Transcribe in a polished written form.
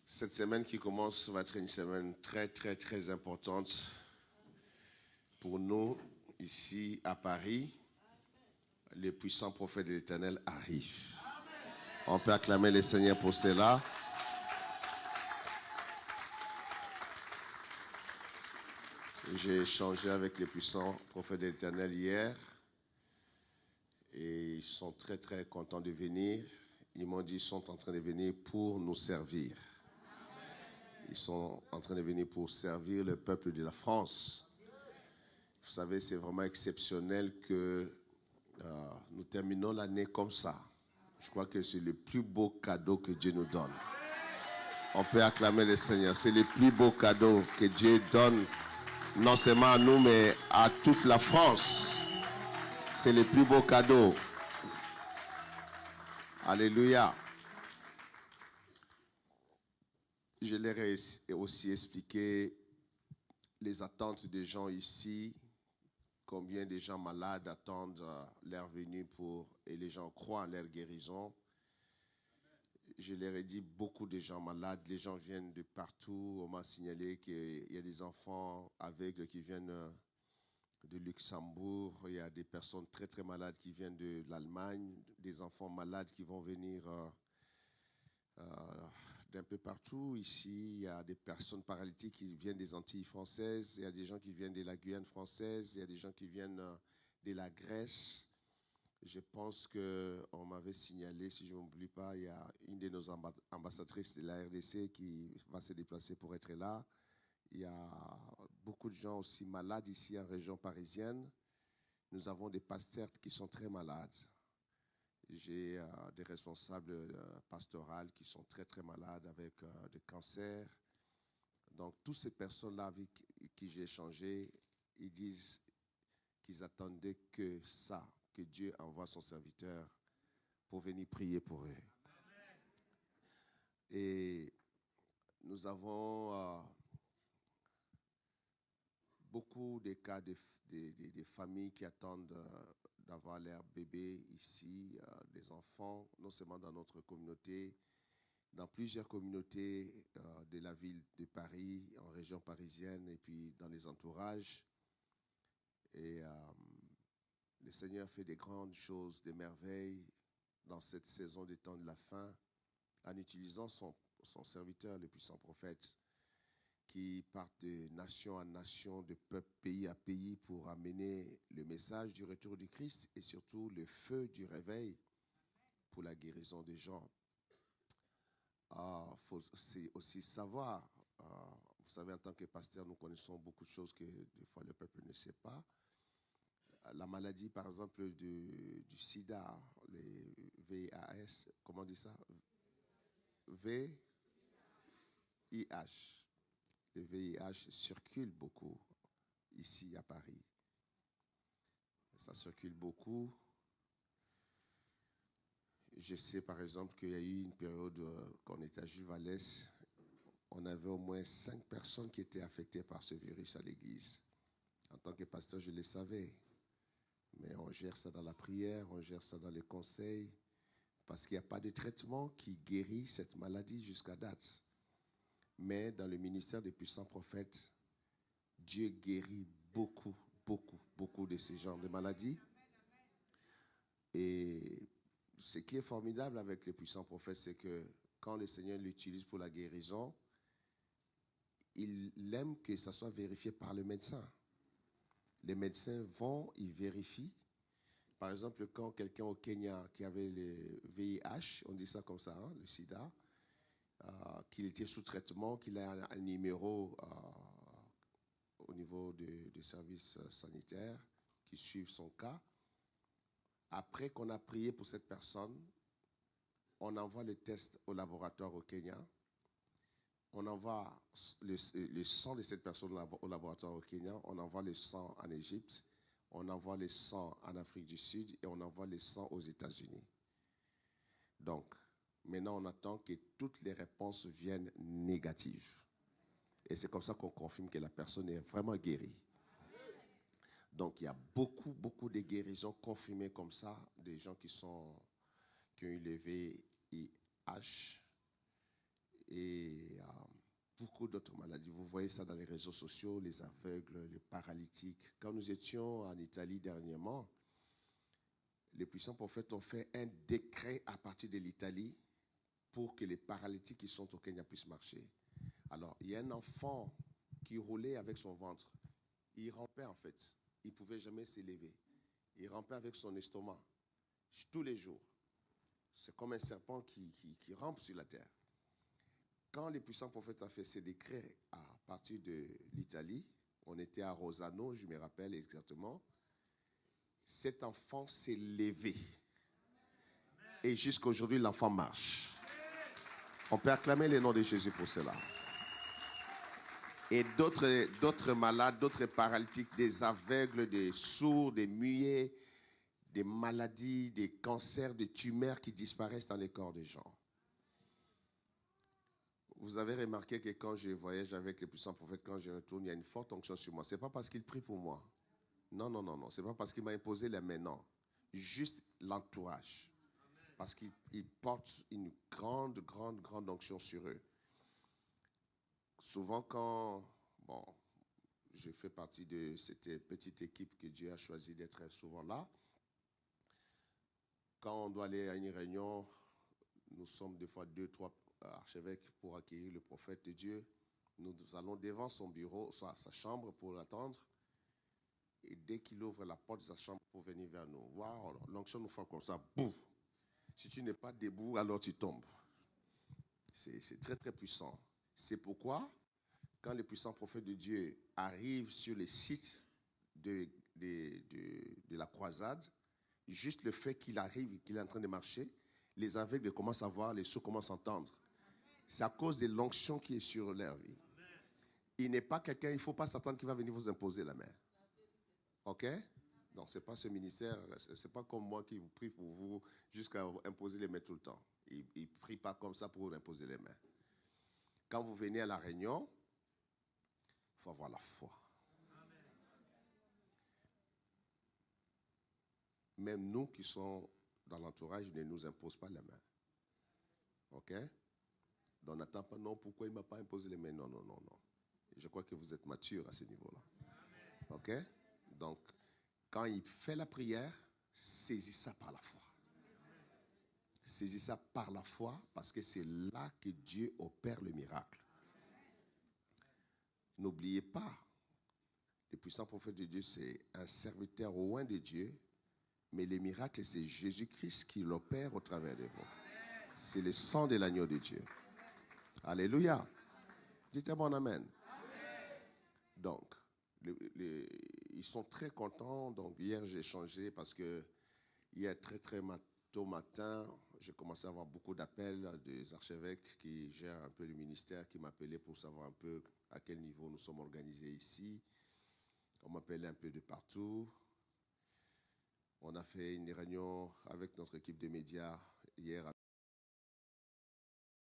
Cette semaine qui commence va être une semaine très, très, très importante pour nous ici à Paris. Les puissants prophètes de l'Éternel arrivent. On peut acclamer le Seigneur pour cela. J'ai échangé avec les puissants prophètes de l'Éternel hier et ils sont très, très contents de venir. Ils m'ont dit qu'ils sont en train de venir pour nous servir. Ils sont en train de venir pour servir le peuple de la France. Vous savez, c'est vraiment exceptionnel que nous terminons l'année comme ça. Je crois que c'est le plus beau cadeau que Dieu nous donne. On peut acclamer le Seigneur. C'est le plus beau cadeau que Dieu donne, non seulement à nous, mais à toute la France. C'est le plus beau cadeau. Alléluia. Je leur ai aussi expliqué les attentes des gens ici, combien de gens malades attendent leur venue et les gens croient en leur guérison. Je leur ai dit beaucoup de gens malades, les gens viennent de partout. On m'a signalé qu'il y a des enfants aveugles qui viennent de Luxembourg, il y a des personnes très très malades qui viennent de l'Allemagne, des enfants malades qui vont venir d'un peu partout. Ici, il y a des personnes paralytiques qui viennent des Antilles françaises, il y a des gens qui viennent de la Guyane française, il y a des gens qui viennent de la Grèce. Je pense qu'on m'avait signalé, si je ne m'oublie pas, il y a une de nos ambassadrices de la RDC qui va se déplacer pour être là. Il y a beaucoup de gens aussi malades ici en région parisienne. Nous avons des pasteurs qui sont très malades. J'ai des responsables pastoraux qui sont très très malades avec des cancers. Donc toutes ces personnes-là avec qui j'ai échangé, ils disent qu'ils attendaient que ça, que Dieu envoie son serviteur pour venir prier pour eux. Et nous avons beaucoup de cas de familles qui attendent d'avoir leur bébé ici, des enfants, non seulement dans notre communauté, dans plusieurs communautés de la ville de Paris, en région parisienne et puis dans les entourages. Et le Seigneur fait des grandes choses, des merveilles dans cette saison des temps de la fin, en utilisant son serviteur, le puissant prophète, qui part de nation en nation, de peuple, pays à pays, pour amener le message du retour du Christ et surtout le feu du réveil pour la guérison des gens. Faut aussi savoir, vous savez, en tant que pasteur, nous connaissons beaucoup de choses que des fois le peuple ne sait pas. La maladie, par exemple, du sida, les VIH, comment on dit ça? VIH. Le VIH circule beaucoup ici à Paris. Ça circule beaucoup. Je sais par exemple qu'il y a eu une période quand on était à Jules Vallès, on avait au moins 5 personnes qui étaient affectées par ce virus à l'église. En tant que pasteur, je le savais. Mais on gère ça dans la prière, on gère ça dans les conseils, parce qu'il n'y a pas de traitement qui guérit cette maladie jusqu'à date. Mais dans le ministère des puissants prophètes, Dieu guérit beaucoup, beaucoup, beaucoup de ces genres de maladies. Et ce qui est formidable avec les puissants prophètes, c'est que quand le Seigneur l'utilise pour la guérison, il aime que ça soit vérifié par le médecin. Les médecins vont, ils vérifient. Par exemple, quand quelqu'un au Kenya qui avait le VIH, on dit ça comme ça, hein, le sida, qu'il était sous traitement, qu'il a un numéro au niveau des services sanitaires qui suivent son cas. Après qu'on a prié pour cette personne, on envoie le test au laboratoire au Kenya. On envoie le sang de cette personne au laboratoire au Kenya. On envoie le sang en Égypte. On envoie le sang en Afrique du Sud et on envoie le sang aux États-Unis. Donc, maintenant, on attend que toutes les réponses viennent négatives. Et c'est comme ça qu'on confirme que la personne est vraiment guérie. Donc, il y a beaucoup, beaucoup de guérisons confirmées comme ça, des gens qui ont eu le VIH. et beaucoup d'autres maladies. Vous voyez ça dans les réseaux sociaux, les aveugles, les paralytiques. Quand nous étions en Italie dernièrement, les puissants prophètes ont fait un décret à partir de l'Italie pour que les paralytiques qui sont au Kenya puissent marcher. Alors, il y a un enfant qui roulait avec son ventre. Il rampait en fait. Il ne pouvait jamais s'élever. Il rampait avec son estomac tous les jours. C'est comme un serpent qui rampe sur la terre. Quand les puissants prophètes ont fait ces décrets à partir de l'Italie, on était à Rosano, je me rappelle exactement, cet enfant s'est levé. Et jusqu'à aujourd'hui, l'enfant marche. On peut acclamer le nom de Jésus pour cela. Et d'autres malades, d'autres paralytiques, des aveugles, des sourds, des muets, des maladies, des cancers, des tumeurs qui disparaissent dans les corps des gens. Vous avez remarqué que quand je voyage avec les puissants prophètes, quand je retourne, il y a une forte onction sur moi. Ce n'est pas parce qu'ils prient pour moi. Non, non, non, non. Ce n'est pas parce qu'il m'a imposé les mains, non. Juste l'entourage. Parce qu'ils portent une grande, grande, grande onction sur eux. Souvent quand, je fais partie de cette petite équipe que Dieu a choisi d'être souvent là. Quand on doit aller à une réunion, nous sommes des fois 2, 3 archevêques pour accueillir le prophète de Dieu. Nous allons devant son bureau, soit sa chambre pour l'attendre. Et dès qu'il ouvre la porte de sa chambre pour venir vers nous, waouh, l'onction nous fait comme ça, boum. Si tu n'es pas debout, alors tu tombes. C'est très très puissant. C'est pourquoi, quand les puissants prophètes de Dieu arrivent sur les sites de la croisade, juste le fait qu'il arrive, qu'il est en train de marcher, les aveugles commencent à voir, les sourds commencent à entendre. C'est à cause de l'onction qui est sur leur vie. Il n'est pas quelqu'un, il ne faut pas s'attendre qu'il va venir vous imposer la main. OK? Donc, ce n'est pas ce ministère, ce n'est pas comme moi qui vous prie pour vous jusqu'à imposer les mains tout le temps. Il ne prie pas comme ça pour vous imposer les mains. Quand vous venez à la réunion, il faut avoir la foi. Même nous qui sommes dans l'entourage ne nous imposent pas la main. OK? Donc, on n'attend pas, non, pourquoi il ne m'a pas imposé les mains? Non, non, non, non. Je crois que vous êtes mature à ce niveau-là. OK? Donc, quand il fait la prière, saisis ça par la foi. Saisis ça par la foi parce que c'est là que Dieu opère le miracle. N'oubliez pas, le puissant prophète de Dieu, c'est un serviteur loin de Dieu, mais les miracles, c'est Jésus-Christ qui l'opère au travers de vous. C'est le sang de l'agneau de Dieu. Alléluia. Dites un bon amen. Donc, ils sont très contents. Donc, hier, j'ai changé parce que hier, très, très tôt matin, j'ai commencé à avoir beaucoup d'appels des archevêques qui gèrent un peu le ministère, qui m'appelaient pour savoir un peu à quel niveau nous sommes organisés ici. On m'appelait un peu de partout. On a fait une réunion avec notre équipe de médias hier